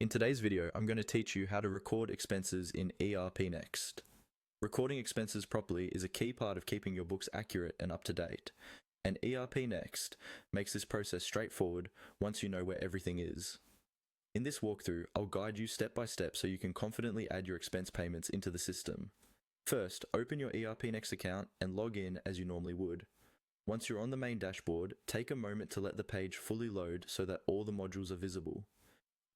In today's video, I'm going to teach you how to record expenses in ERPNext. Recording expenses properly is a key part of keeping your books accurate and up to date, and ERPNext makes this process straightforward once you know where everything is. In this walkthrough, I'll guide you step by step so you can confidently add your expense payments into the system. First, open your ERPNext account and log in as you normally would. Once you're on the main dashboard, take a moment to let the page fully load so that all the modules are visible.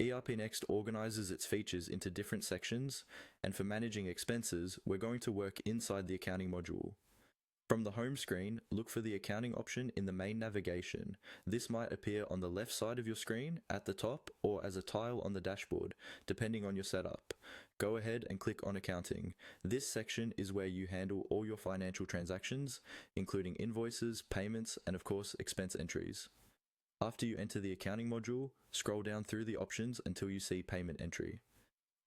ERPNext organizes its features into different sections, and for managing expenses, we're going to work inside the accounting module. From the home screen, look for the accounting option in the main navigation. This might appear on the left side of your screen, at the top, or as a tile on the dashboard, depending on your setup. Go ahead and click on Accounting. This section is where you handle all your financial transactions, including invoices, payments, and of course, expense entries. After you enter the accounting module, scroll down through the options until you see payment entry.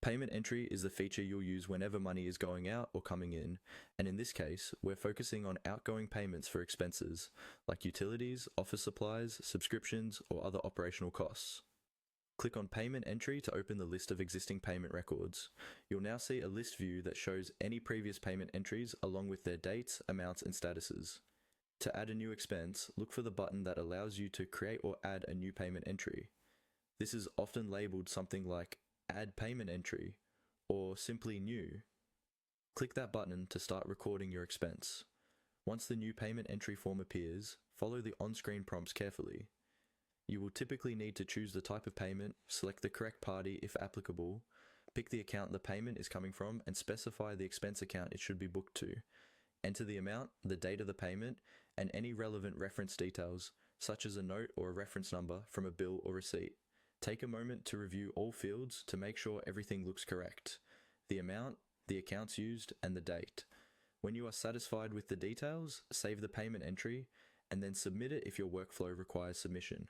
Payment entry is the feature you'll use whenever money is going out or coming in, and in this case, we're focusing on outgoing payments for expenses, like utilities, office supplies, subscriptions, or other operational costs. Click on Payment Entry to open the list of existing payment records. You'll now see a list view that shows any previous payment entries along with their dates, amounts, and statuses. To add a new expense, look for the button that allows you to create or add a new payment entry. This is often labeled something like Add Payment Entry or simply New. Click that button to start recording your expense. Once the new payment entry form appears, follow the on-screen prompts carefully. You will typically need to choose the type of payment, select the correct party if applicable, pick the account the payment is coming from, and specify the expense account it should be booked to. Enter the amount, the date of the payment, and any relevant reference details, such as a note or a reference number from a bill or receipt. Take a moment to review all fields to make sure everything looks correct: the amount, the accounts used, and the date. When you are satisfied with the details, save the payment entry, and then submit it if your workflow requires submission.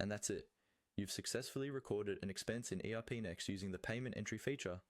And that's it. You've successfully recorded an expense in ERPNext using the payment entry feature.